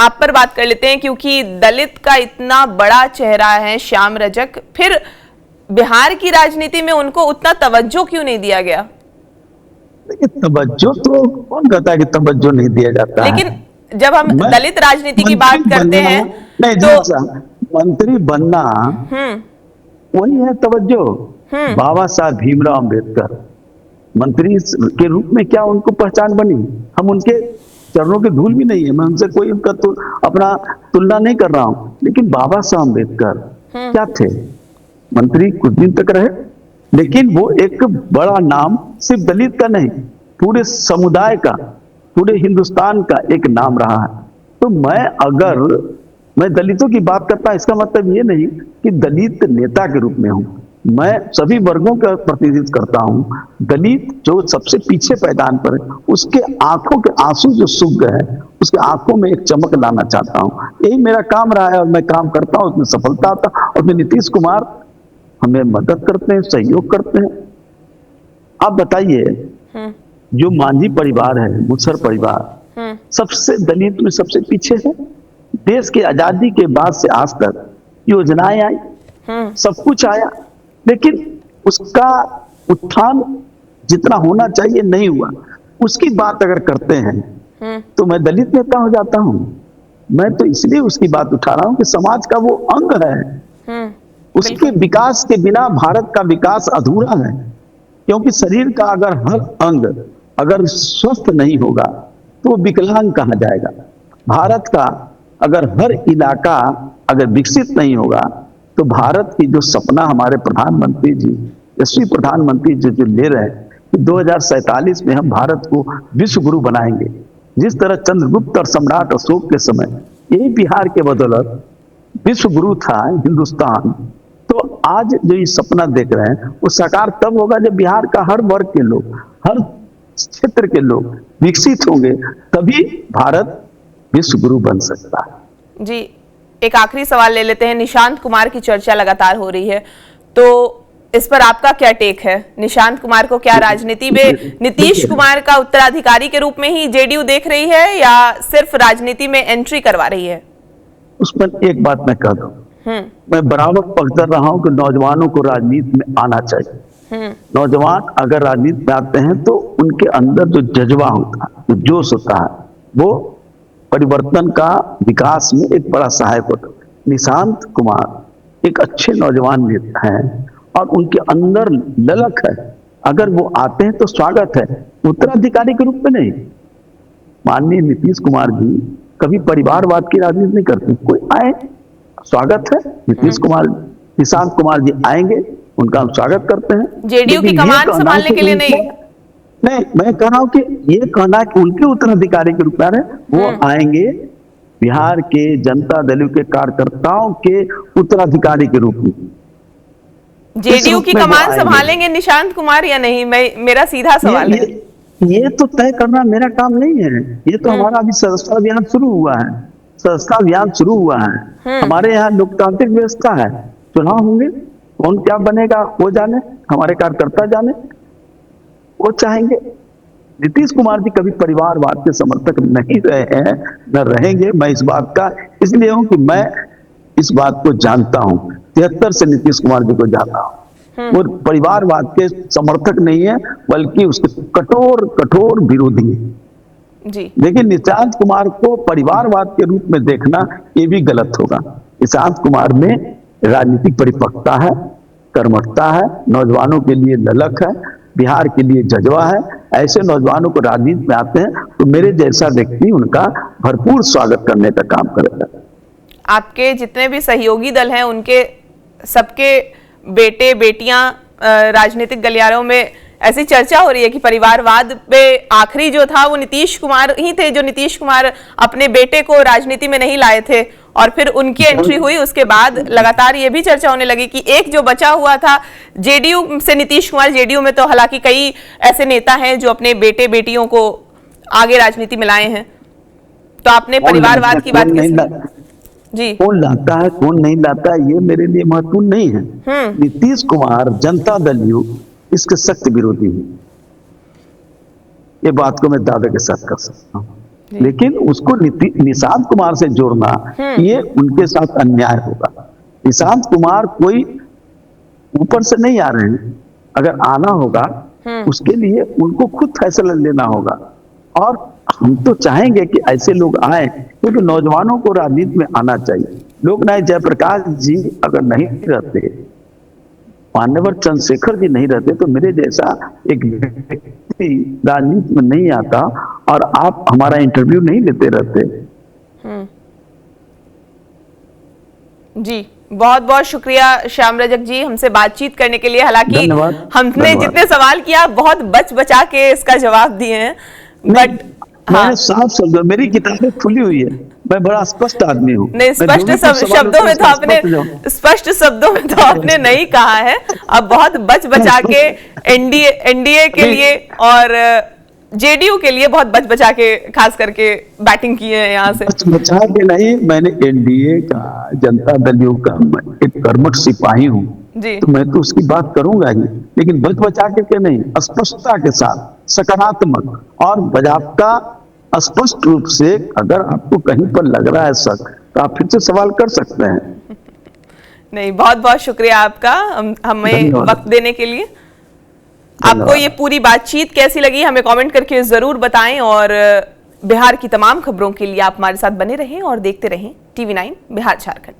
आप पर बात कर लेते हैं, क्योंकि दलित का इतना बड़ा चेहरा है श्याम रजक, फिर बिहार की राजनीति में उनको उतना तवज्जो क्यों नहीं दिया गया? तवज्जो तो कौन कहता है कि तवज्जो नहीं दिया जाता है। लेकिन जब हम दलित राजनीति की बात करते हैं नहीं तो मंत्री बनना वही है तवज्जो। बाबा साहब भीमराव अंबेडकर मंत्री के रूप में क्या उनको पहचान बनी? हम उनके चरणों के धूल भी नहीं है, मैं उनसे कोई उनका अपना तुलना नहीं कर रहा हूं, लेकिन बाबा साहब अंबेडकर क्या थे? मंत्री कुछ दिन तक रहे, लेकिन वो एक बड़ा नाम सिर्फ दलित का नहीं, पूरे समुदाय का, पूरे हिंदुस्तान का एक नाम रहा है। तो मैं दलितों की बात करता हूं, इसका मतलब ये नहीं कि दलित नेता के रूप में हूं, मैं सभी वर्गों का प्रतिनिधित्व करता हूं। दलित जो सबसे पीछे पैदान पर है, उसके आंखों के आंसू जो सूख गए हैं, उसके आंखों में एक चमक लाना चाहता हूं। यही मेरा काम रहा है और मैं काम करता हूं, उसमें सफलता आता। और मैं नीतीश कुमार हमें मदद करते हैं, सहयोग करते हैं। आप बताइए, जो मांझी परिवार है, मुसहर परिवार सबसे दलित में सबसे पीछे है। देश की आजादी के बाद से आज तक योजनाएं आई, सब कुछ आया, लेकिन उसका उत्थान जितना होना चाहिए नहीं हुआ। उसकी बात अगर करते हैं तो मैं दलित नेता हो जाता हूं। मैं तो इसलिए उसकी बात उठा रहा हूं कि समाज का वो अंग है, उसके विकास के बिना भारत का विकास अधूरा है। क्योंकि शरीर का अगर हर अंग अगर स्वस्थ नहीं होगा तो वो विकलांग कहा जाएगा। भारत का अगर हर इलाका अगर विकसित नहीं होगा तो भारत की जो सपना हमारे प्रधानमंत्री जी, यशस्वी प्रधानमंत्री जी जो ले रहे हैं कि 2047 में हम भारत को विश्व गुरु बनाएंगे, जिस तरह चंद्रगुप्त और सम्राट अशोक के समय यही बिहार के बदौलत विश्व गुरु था हिंदुस्तान, तो आज जो ये सपना देख रहे हैं वो साकार तब होगा जब बिहार का हर वर्ग के लोग, हर क्षेत्र के लोग विकसित होंगे, तभी भारत विश्व गुरु बन सकता है। जी, एक आखिरी सवाल ले लेते हैं। निशांत कुमार की चर्चा लगातार हो रही है, तो इस पर आपका क्या टेक है? निशांत कुमार को क्या राजनीति में नीतीश कुमार का उत्तराधिकारी के रूप में ही जेडीयू देख रही है या सिर्फ राजनीति में एंट्री करवा रही है? उस पर एक बात मैं कह दूं, मैं बराबर पकड़ रहा हूं कि नौजवानों को राजनीति में आना चाहिए। नौजवान अगर राजनीति में आते हैं तो उनके अंदर जो जज्बा होता है, जो जोश होता है, वो परिवर्तन का विकास में एक बड़ा सहायक होता है। निशांत कुमार एक अच्छे नौजवान नेता हैं और उनके अंदर ललक है। अगर वो आते हैं तो स्वागत है, उत्तराधिकारी के रूप में नहीं। माननीय नीतीश कुमार जी कभी परिवारवाद की राजनीति नहीं करते, कोई आए स्वागत है। नीतीश कुमार, निशांत कुमार जी आएंगे, उनका हम स्वागत करते हैं। जेडीयू की कमान संभालने के लिए नहीं, मैं कह रहा हूं कि ये कहना कि उनके उत्तराधिकारी के रूप में वो आएंगे बिहार के जनता दल के कार्यकर्ताओं के उत्तराधिकारी के रूप में। जेडीयू की कमान संभालेंगे निशांत कुमार या नहीं? मेरा सीधा सवाल है। ये तो तय करना मेरा काम नहीं है। ये तो हमारा अभी सदस्यता अभियान शुरू हुआ है, सदस्यता अभियान शुरू हुआ है। हमारे यहाँ लोकतांत्रिक व्यवस्था है, चुनाव होंगे, कौन क्या बनेगा वो जाने, हमारे कार्यकर्ता जाने, वो चाहेंगे। नीतीश कुमार जी कभी परिवारवाद के समर्थक नहीं रहे हैं, न रहेंगे। मैं इस बात का इसलिए हूं कि मैं इस बात को जानता हूं, 73 से नीतीश कुमार जी को जानता हूं। वो परिवारवाद के समर्थक नहीं है, बल्कि उसके कठोर कठोर विरोधी है जी। लेकिन निशांत कुमार को परिवारवाद के रूप में देखना ये भी गलत होगा। निशांत कुमार में राजनीतिक परिपक्वता है, कर्मठता है, नौजवानों के लिए ललक है, बिहार के लिए जज्बा है। ऐसे नौजवानों को राजनीति में आते हैं तो मेरे जैसा व्यक्ति उनका भरपूर स्वागत करने का काम करेगा। आपके जितने भी सहयोगी दल हैं उनके सबके बेटे बेटियां राजनीतिक गलियारों में ऐसी चर्चा हो रही है कि परिवारवाद में आखिरी जो था वो नीतीश कुमार ही थे, जो नीतीश कुमार अपने बेटे को राजनीति में नहीं लाए थे और फिर उनकी एंट्री हुई। उसके बाद लगातार ये भी चर्चा होने लगी कि एक जो बचा हुआ था जेडीयू से नीतीश कुमार, जेडीयू में तो हालांकि कई ऐसे नेता हैं जो अपने बेटे बेटियों को आगे राजनीति में लाए हैं। तो आपने परिवारवाद की बात जी, कौन लाता है कौन नहीं लाता है ये मेरे लिए महत्वपूर्ण नहीं है। नीतीश कुमार जनता दल यू इसके सख्त विरोधी है, ये बात को मैं दावे के साथ कर सकता हूँ। लेकिन उसको निशांत कुमार से जोड़ना ये उनके साथ अन्याय होगा। निशांत कुमार कोई ऊपर से नहीं आ रहे हैं, अगर आना होगा उसके लिए उनको खुद फैसला लेना होगा। और हम तो चाहेंगे कि ऐसे लोग आए, क्योंकि नौजवानों को राजनीति में आना चाहिए। लोकनायक जयप्रकाश जी अगर नहीं रहते, मान्यवर चंद्रशेखर जी नहीं रहते, तो मेरे जैसा एक व्यक्ति राजनीति में नहीं आता और आप हमारा इंटरव्यू नहीं लेते रहते। जी, बहुत बहुत शुक्रिया श्याम रजक जी हमसे बातचीत करने के लिए। हालांकि हमने जितने सवाल किया बहुत बच बचा के इसका जवाब दिए हैं, बट मैंने साफ शब्दों, मेरी किताबें खुली हुई है, मैं बड़ा स्पष्ट आदमी हूँ। नहीं, स्पष्ट शब्दों में तो आपने नहीं कहा है। अब बहुत बच बचा के एनडीए के लिए और जेडीयू के लिए बहुत बच बचा के खास करके बैटिंग की है यहाँ से। बच बचा के नहीं, मैंने एनडीए का, जनता दल यू का एक कर्मठ सिपाही हूँ, तो मैं तो उसकी बात करूंगा ही, लेकिन बच बचा के नहीं, स्पष्टता के साथ, सकारात्मक और भाजपा स्पष्ट रूप से। अगर आपको कहीं पर लग रहा है शक, तो आप फिर से सवाल कर सकते हैं। नहीं, बहुत बहुत शुक्रिया आपका हमें वक्त देने के लिए। आपको ये पूरी बातचीत कैसी लगी हमें कमेंट करके जरूर बताएं, और बिहार की तमाम खबरों के लिए आप हमारे साथ बने रहें और देखते रहें TV9 बिहार झारखंड।